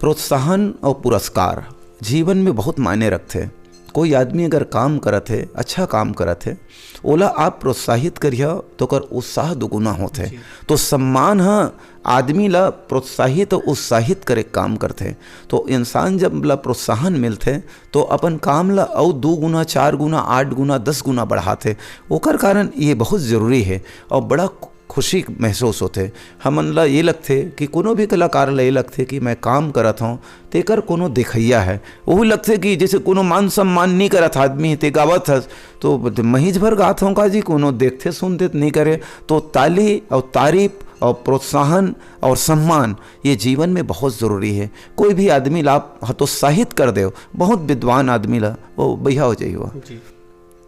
प्रोत्साहन और पुरस्कार जीवन में बहुत मायने रखते। कोई आदमी अगर काम करत है, अच्छा काम करत है, ओला आप प्रोत्साहित करिए तो कर उत्साह दुगुना होते। तो सम्मान हाँ आदमी ला प्रोत्साहित और उत्साहित करे काम करते। तो इंसान जब ला प्रोत्साहन मिलते तो अपन काम ला और 2 गुना 4 गुना 8 गुना 10 गुना बढ़ाते। ओकर कारण ये बहुत ज़रूरी है और बड़ा खुशी महसूस होते। हमन ला ये लगते कि कोनो भी कलाकार ला ये लगते कि मैं काम करत हूँ तेकर कोनो देखैया है। वही लगते कि जैसे कोनो मान सम्मान नहीं करत आदमी ते गावत हस तो महीज भर गात हूँ का जी, कोनो देखते सुनते नहीं करे। तो ताली और तारीफ और प्रोत्साहन और सम्मान ये जीवन में बहुत ज़रूरी है। कोई भी आदमी ला हतोत्साहित कर दे, बहुत विद्वान आदमी ला वो बढ़िया हो जाइए।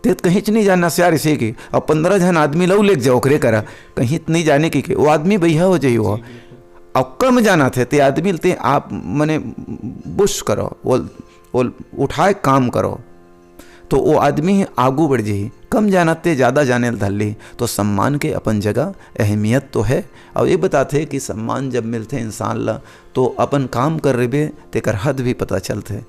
ते कहीं नहीं जानना यार इसे की और 15 जन आदमी लऊ लेके जाओ करे करा, कहीं नहीं जाने की वो आदमी बढ़िया हो जाइए। वो और कम जाना थे ते आदमी ते आप मने बुश करो, वो उठाए काम करो तो वो आदमी आगू बढ़ जाइए। कम जाना ते ज़्यादा जाने धल्ली। तो सम्मान के अपन जगह अहमियत तो है। और ये बताते कि सम्मान जब मिलते इंसान ला तो अपन काम कर रहे तेकर हद भी पता चलते।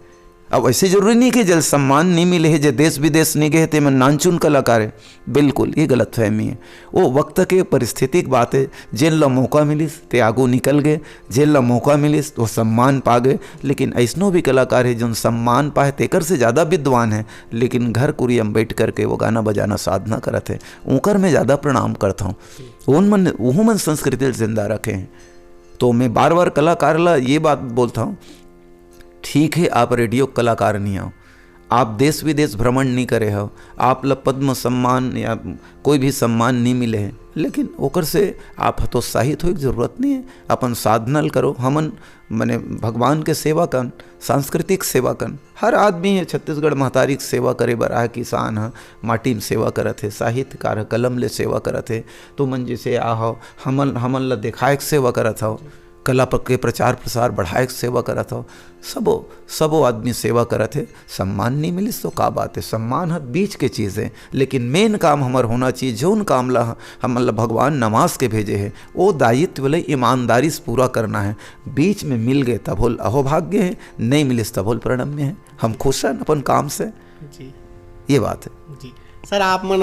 अब ऐसे जरूरी नहीं कि जल सम्मान नहीं मिले है, जो देश विदेश नहीं गए थे मैं नानचुन कलाकार है, बिल्कुल ये गलत फहमी है। वो वक्त के परिस्थितिक बात है। जेल ला मौका मिलिस ते आगू निकल गए, जेल ला मौका मिलिस तो सम्मान पा गए। लेकिन ऐसनो भी कलाकार है जो सम्मान पाए तेकर से ज़्यादा विद्वान है, लेकिन घर कुरियम बैठ करके वो गाना बजाना साधना करते हैं। ऊकर मैं ज़्यादा प्रणाम करता हूँ। वो मन संस्कृति जिंदा रखे हैं। तो मैं बार बार कलाकार ला ये बात बोलता हूँ, ठीक है आप रेडियो कलाकार नहीं हो, आप देश विदेश भ्रमण नहीं करे हो, आप ला पद्म सम्मान या कोई भी सम्मान नहीं मिले हैं, लेकिन ओकर से आप हतोत्साहित हो की जरूरत नहीं है। अपन साधना करो। हमन मने भगवान के सेवा कन, सांस्कृतिक सेवा कन। हर आदमी है छत्तीसगढ़ महतारी सेवा करे बर आए, किसान है माटी में सेवा करत है, साहित्यकार है कलम ले सेवा करत है। तो मन जैसे आहो हमन ला दिखाए सेवा करत हो, कला के प्रचार प्रसार बढ़ाए सेवा करत हो। सबो आदमी सेवा करत है। सम्मान नहीं मिलिस तो का बात है, सम्मान है बीच के चीज़ है। लेकिन मेन काम हमार होना चाहिए, जौन काम ला हम भगवान नमाज के भेजे है वो दायित्व वाले ईमानदारी से पूरा करना है। बीच में मिल गए तब होल अहोभाग्य है, नहीं मिलिस तब होल प्रणम्य है। हम खुश हैं अपन काम से जी, ये बात है जी। सर आप मन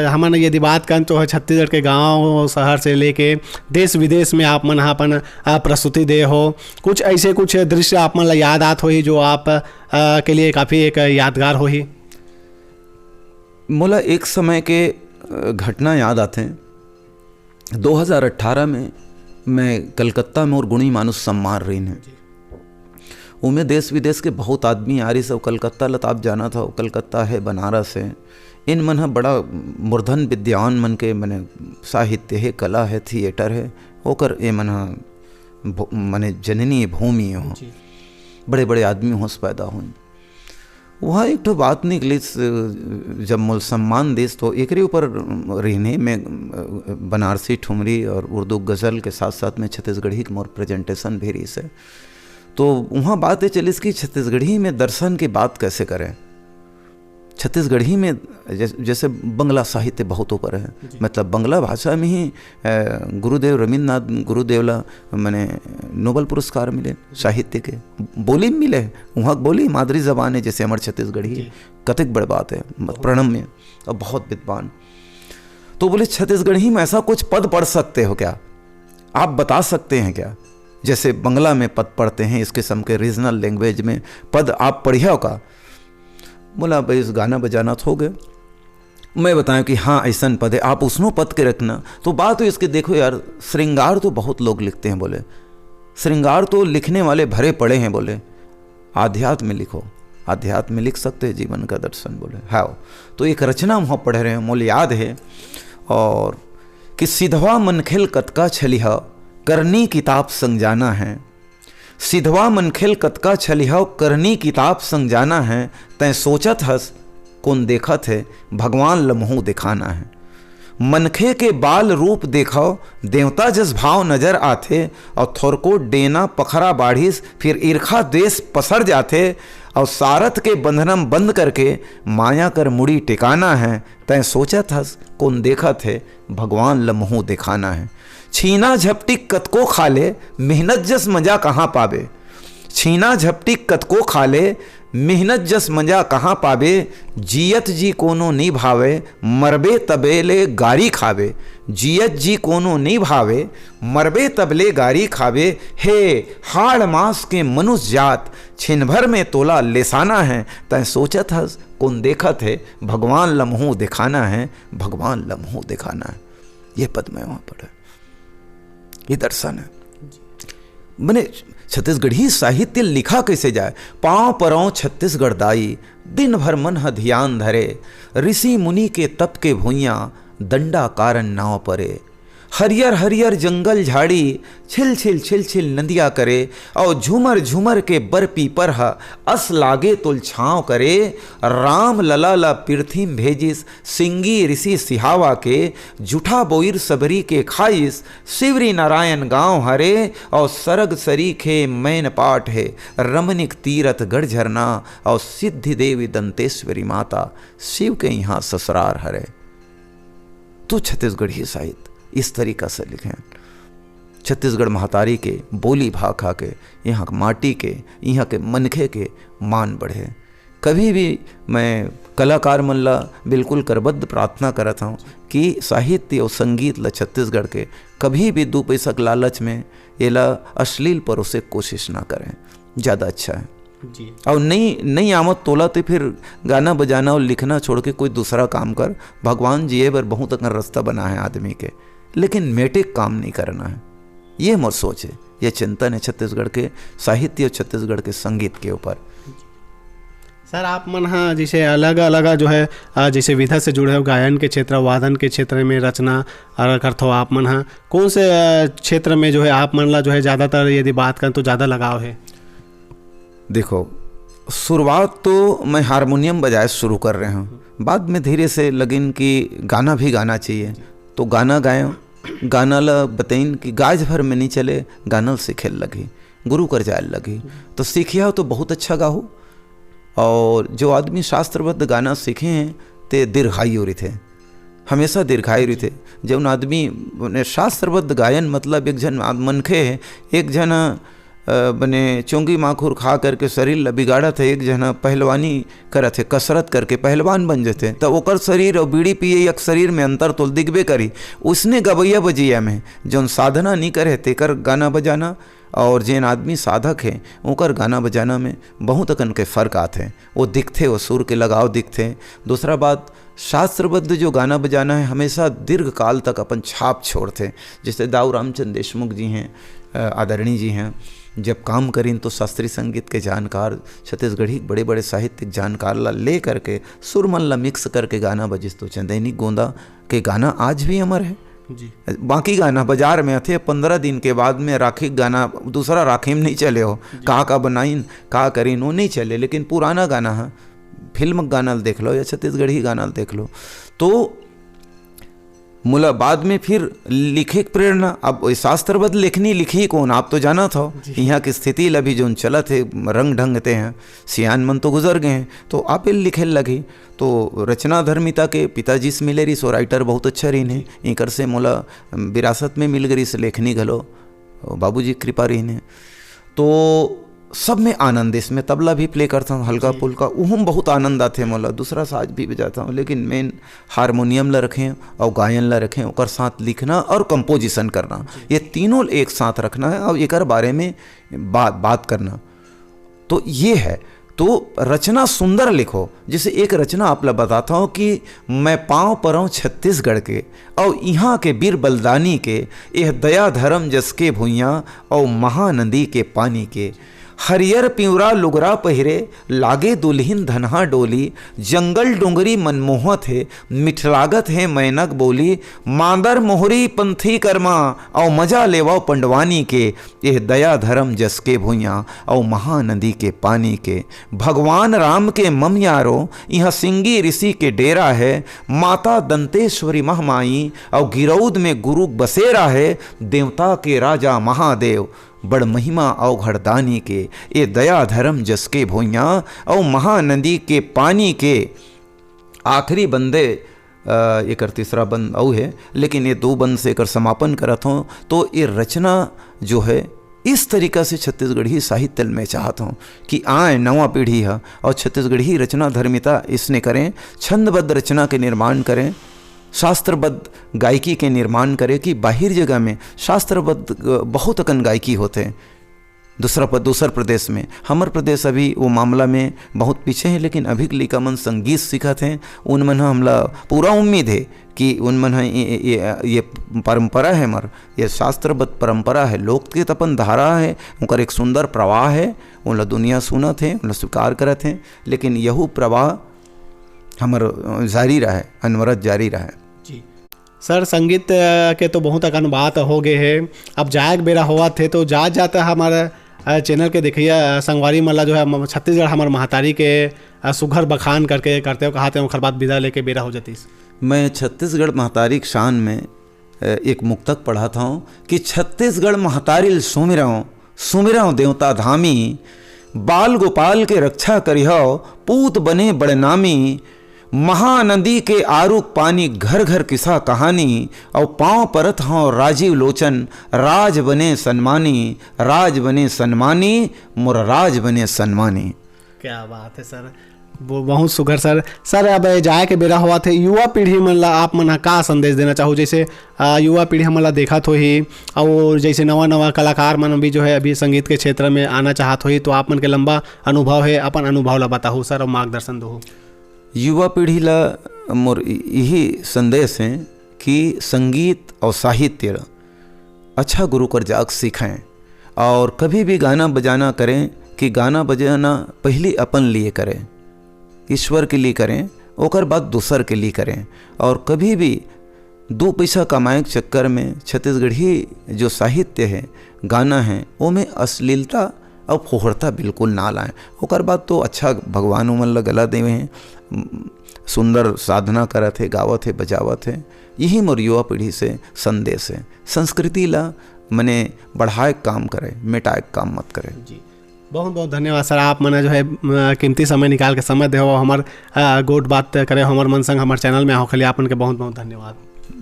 हमन यदि बात करें तो छत्तीसगढ़ के गांव शहर से लेके देश विदेश में आप मन अपन प्रस्तुति दे हो, कुछ ऐसे कुछ दृश्य आप मन ला याद आत हो ही जो आप के लिए काफ़ी एक यादगार हो ही? मोला एक समय के घटना याद आते हैं। 2018 में मैं कलकत्ता में और गुणी मानुष सम्मान रही है। उनमें देश विदेश के बहुत आदमी आ रही सब। कलकत्ता लताप जाना था, कलकत्ता है बनारस है। इन मन बड़ा मूर्धन विद्वान मन के मने साहित्य है, कला है, थिएटर है, ओकर ये मन मने जननी भूमि हो। बड़े बड़े आदमी होश पैदा हुए। वहाँ एक तो बात निकली जब मोल सम्मान देश तो एक ऊपर रहने में बनारसी ठुमरी और उर्दू गज़ल के साथ साथ में छत्तीसगढ़ी की मोर प्रेजेंटेशन भी रही से। तो वहाँ बात ये चली कि छत्तीसगढ़ी में दर्शन की बात कैसे करें। छत्तीसगढ़ी में जैसे बंगला साहित्य बहुत ऊपर है, मतलब बंगला भाषा में ही गुरुदेव रविन्द्रनाथ गुरुदेवला मैंने नोबल पुरस्कार मिले साहित्य के। बोली में मिले, वहाँ बोली मादरी जबान है जैसे हमारे छत्तीसगढ़ी, कतिक बड़ बात है, प्रणम्य और बहुत विद्वान। तो बोले छत्तीसगढ़ी में ऐसा कुछ पद पढ़ सकते हो क्या, आप बता सकते हैं क्या? जैसे बंगला में पद पढ़ते हैं, इस किस्म के रीजनल लैंग्वेज में पद आप पढ़िए का? बोला भाई इस गाना बजाना तो हो गए। मैं बताऊं कि हाँ ऐसा पद है, आप उसनो पद के रखना। तो बात तो इसके देखो यार, श्रृंगार तो बहुत लोग लिखते हैं, बोले श्रृंगार तो लिखने वाले भरे पड़े हैं, बोले आध्यात्म में लिखो, आध्यात्म में लिख सकते हैं जीवन का दर्शन, बोले हाँ। तो एक रचना वहाँ पढ़ रहे हैं, मोल याद है, और कि सिधवा मनखेल कतका छलिहा करनी किताब संग जाना है, सिधवा मनखेल कतका छलिहा करनी किताब संग जाना है, तैं सोचत हस कौन देखत है भगवान लम्हों दिखाना है। मनखे के बाल रूप देखो देवता जस भाव नजर आते, और थोरको डेना पखरा बाढ़िस फिर ईर्खा देश पसर जाते, और सारथ के बंधनम बंद करके माया कर मुड़ी टिकाना है, तैं सोचत हस कौन देखत है भगवान लम्हों दिखाना है। छीना झपटी कतको खाले मेहनत जस मजा कहाँ पावे, छीना झपटी कतको खाले मेहनत जस मजा कहाँ पावे, जियत जी कोनो नहीं भावे मरबे तबेले गारी खावे, जियत जी कोनो नहीं भावे मरबे तबले गारी खावे। हे हाड़ मास के मनुष्य जात छिन भर में तोला लेसाना है, तै सोचत हस कौन देखत है भगवान लम्हों दिखाना है, भगवान लम्हों दिखाना है। ये पद में वहाँ पढ़ा, ये दर्शन है। मैंने छत्तीसगढ़ी साहित्य लिखा कैसे जाए, पाँव परौं छत्तीसगढ़ दाई दिन भर मन ह ध्यान धरे, ऋषि मुनि के तप के भुइयाँ दंडा कारण नाव परे, हरियर हरियर जंगल झाड़ी छिल छिल छिल छिल नदिया करे, और झूमर झूमर के बर पीपर ह अस लागे तुल छाँव करे, राम लला ला पृथ्वी भेजिस सिंगी ऋषि सिहावा के, जूठा बोईर सबरी के खाइस शिवरी नारायण गांव हरे, और सरग सरी खे मैन पाठ है रमनिक तीरथ गढ़ झरना, और सिद्धि देवी दंतेश्वरी माता शिव के यहाँ ससुरार हरे। तो छत्तीसगढ़ी साहित्य इस तरीका से लिखें, छत्तीसगढ़ महतारी के बोली भाखा के, यहाँ के माटी के, यहाँ के मनखे के मान बढ़े। कभी भी मैं कलाकार मन ला बिल्कुल करबद्ध प्रार्थना करता हूँ कि साहित्य और संगीत ला छत्तीसगढ़ के कभी भी 2 पैसा के लालच में ये ला अश्लील परोसे कोशिश ना करें, ज़्यादा अच्छा है जी। और नहीं आमद तोला तो फिर गाना बजाना और लिखना छोड़ के कोई दूसरा काम कर। भगवान जी पर बहुत अगर रास्ता बना है आदमी के, लेकिन मेटिक काम नहीं करना है। ये मोर सोच है, ये चिंतन है छत्तीसगढ़ के साहित्य और छत्तीसगढ़ के संगीत के ऊपर। सर आप मन हाँ जैसे अलग अलग जो है जैसे विधा से जुड़े हो, गायन के क्षेत्र वादन के क्षेत्र में रचना करते हो आप मन हाँ, कौन से क्षेत्र में जो है आप मन ला जो है ज़्यादातर यदि बात करें तो ज़्यादा लगाव है? देखो शुरुआत तो मैं हारमोनियम बजाए शुरू कर रहे हूँ, बाद में धीरे से लगिन कि गाना भी गाना चाहिए, तो गाना गाएँ। गाना ला बताइन कि गाज भर में नहीं चले, गाना सीखे लगी, गुरु कर जाए लगी, तो सीखिया हो तो बहुत अच्छा गाहो। और जो आदमी शास्त्रबद्ध गाना सीखे हैं ते दीर्घायु रही थे, हमेशा दीर्घायु रही थे। जब आदमी शास्त्रबद्ध गायन मतलब एक जन मनखे है, एक जन बने चोंगी माखुर खा करके शरीर ला बिगाड़ा थे, एक जना पहलवानी करत थे, कसरत करके पहलवान बन जाते, तब ओकर शरीर और बीड़ी पिए एक शरीर में अंतर तो दिखबे करी। उसने गवैया बजैया में जौन साधना नहीं करे तेकर गाना बजाना, और जिन आदमी साधक हैं ओकर गाना बजाना में बहुत अकन के फ़र्क आते हैं, वो दिखते, वो सुर के लगाव दिखते। दूसरा बात, शास्त्रबद्ध जो गाना बजाना है हमेशा दीर्घ काल तक अपन छाप छोड़ते। जैसे दाऊ रामचंद्र देशमुख जी हैं, आदरणीय जी हैं, जब काम करें तो शास्त्रीय संगीत के जानकार, छत्तीसगढ़ी बड़े बड़े साहित्यिक जानकार ला ले करके सुरमन ला मिक्स करके गाना बजिस, तो चंदैनी गोंदा के गाना आज भी अमर है जी। बाकी गाना बाजार में थे 15 दिन के बाद में राखी गाना दूसरा राखी में नहीं चले हो, का बनाइन का करीन वो नहीं चले, लेकिन पुराना गाना है, फिल्म गाना देख लो या छत्तीसगढ़ी गाना देख लो। तो मुला बाद में फिर लिखे प्रेरणा, अब शास्त्रबद्ध लेखनी लिखी कौन, आप तो जाना था यहाँ की स्थिति अभी जो चला थे रंग ढंगते हैं, सियान मन तो गुजर गए हैं, तो आप लिखे लगी। तो रचना धर्मिता के पिताजी से मिले रही, सो राइटर बहुत अच्छा रही ने, इकर से मोला विरासत में मिल गई से लेखनी घलो, बाबूजी कृपा रही ने। तो सब में आनंद, इसमें तबला भी प्ले करता हूँ हल्का फुल्का, उहम बहुत आनंद आते हैं मोला, दूसरा साज भी बजाता हूँ, लेकिन मेन हारमोनियम ला रखें और गायन ला रखें, और साथ लिखना और कंपोजिशन करना, ये तीनों एक साथ रखना है और एक बारे में बात करना। तो ये है। तो रचना सुंदर लिखो। जैसे एक रचना आप ला बताता हूँ कि मैं पाँव परऊँ छत्तीसगढ़ के और यहाँ के बीर बलदानी के, यह दया धर्म जस के भुइयाँ और महानदी के पानी के। हरियर पिंवरा लुगरा पहिरे लागे दुल्हिन धनहा डोली, जंगल डोंगरी मनमोहत है मिठलागत है मैनक बोली। मांदर मोहरी पंथी कर्मा और मजा लेवाओ पंडवानी के, यह दया धर्म जस के भुइयाँ और महानदी के पानी के। भगवान राम के ममयारो यहाँ सिंगी ऋषि के डेरा है, माता दंतेश्वरी महमाई और गिरौद में गुरु बसेरा है। देवता के राजा महादेव बड़ महिमा अवघड़दानी के, ये दया धर्म जस के भुइयाँ और महानदी के पानी के। आखिरी बंदे एक तीसरा बंद औ है, लेकिन ये 2 बंद से एक समापन करत हूँ। तो ये रचना जो है इस तरीका से छत्तीसगढ़ी साहित्य में चाहता हूँ कि आए नवा पीढ़ी है और छत्तीसगढ़ी रचना धर्मिता इसने करें, छंदबद्ध रचना के निर्माण करें, शास्त्रबद्ध गायकी के निर्माण करे। कि बाहर जगह में शास्त्रबद्ध बहुत अकन गायकी होते हैं दूसर प्रदेश में। हमार प्रदेश अभी वो मामला में बहुत पीछे है, लेकिन अभी लिका मन संगीत सीखत हैं। उन मन हमला पूरा उम्मीद है कि उन मन ये परंपरा है, हमार ये शास्त्रबद्ध परंपरा है, लोक के तपन धारा है, उनका एक सुंदर प्रवाह है। उन दुनिया सुनत है, उन स्वीकार करत हैं, लेकिन यहू प्रवाह हमार जारी रहे, अनवरत जारी रहे। जी सर, संगीत के तो बहुत अकन बात हो गए है। अब जाए के बेरा हुआ थे तो जाता हमारे चैनल के देखिए संगवारी मल्ला जो है छत्तीसगढ़ हमारे महतारी के सुघर बखान करते हो कहा थे, ओखर बाद विदा लेके बेरा हो जाती। मैं छत्तीसगढ़ महतारी के शान में एक मुक्तक पढ़ा था कि छत्तीसगढ़ महतारी सुमिराओ देवता धामी, बाल गोपाल के रक्षा करिहो पूत बने बड़नामी। महानदी के आरुक पानी घर घर किस्सा कहानी, और पाँव परत हों राजीव लोचन राज बने सन्मानी मोर राज बने सन्मानी। क्या बात है सर, वो बहुत सुघर सर। अब जाए के बेरा हुआ थे, युवा पीढ़ी मन ला आप मन का संदेश देना चाहो? जैसे युवा पीढ़ी हमन ला देखा तो ही, और जैसे नवा कलाकार मन भी जो है अभी संगीत के क्षेत्र में आना चाहत हो ही, तो आप मन के लंबा अनुभव है, अपन अनुभव ला बताओ सर और मार्गदर्शन दो। युवा पीढ़ी ला मोर यही संदेश है कि संगीत और साहित्य अच्छा गुरु कर जाग सीखें, और कभी भी गाना बजाना करें कि गाना बजाना पहले अपन लिए करें, ईश्वर के लिए करें, ओकर बाद दूसर के लिए करें। और कभी भी 2 पैसा कमाए के चक्कर में छत्तीसगढ़ी जो साहित्य है, गाना है, वो में अश्लीलता और फोहरता बिल्कुल ना लाएं। ओकर बाद तो अच्छा भगवान उमन ला गला देवे हैं, सुंदर साधना करत है, गावत है, बजावत है। यही मोर युवा पीढ़ी से संदेश है। संस्कृति ला मने बढ़ाए काम करे, मिटाए काम मत करे। जी बहुत बहुत धन्यवाद सर, आप मैंने जो है कीमती समय निकाल के समय दे हमार गोट बात करे, हमार मन संग हमारे चैनल में आओ खली, आपन के बहुत बहुत धन्यवाद।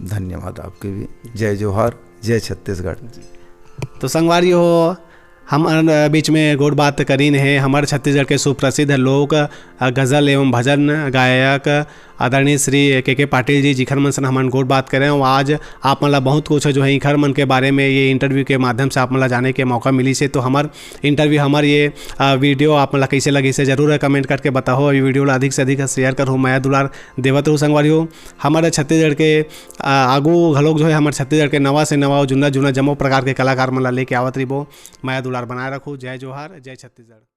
धन्यवाद आपके भी। जय जोहार, जय छत्तीसगढ़। तो संगवारी हो, हम बीच में गोट बात करीन है हमारे छत्तीसगढ़ के सुप्रसिद्ध लोक गज़ल एवं भजन गायक आदरणीय श्री के पाटिल जी, जिखर मन से हमारे गोट बात करें। और आज आप मतलब बहुत कुछ जो है इखर मन के बारे में ये इंटरव्यू के माध्यम से आप मतलब जाने के मौका मिली से। तो हमारे इंटरव्यू हमारे ये वीडियो आप मतलब कैसे लगी से ज़रूर कमेंट करके बताओ। ये वीडियो अधिक से अधिक शेयर करो, मैं दुलार देवत रहूँ संगवारी हो। हमारे छत्तीसगढ़ के आगू घलोक जो है हमारे छत्तीसगढ़ के नवा से नवा जुना जमो प्रकार के कलाकार मतलब लेके आवत रही, मैं दुलार बनाए रखूँ। जय जोहार, जय छत्तीसगढ़।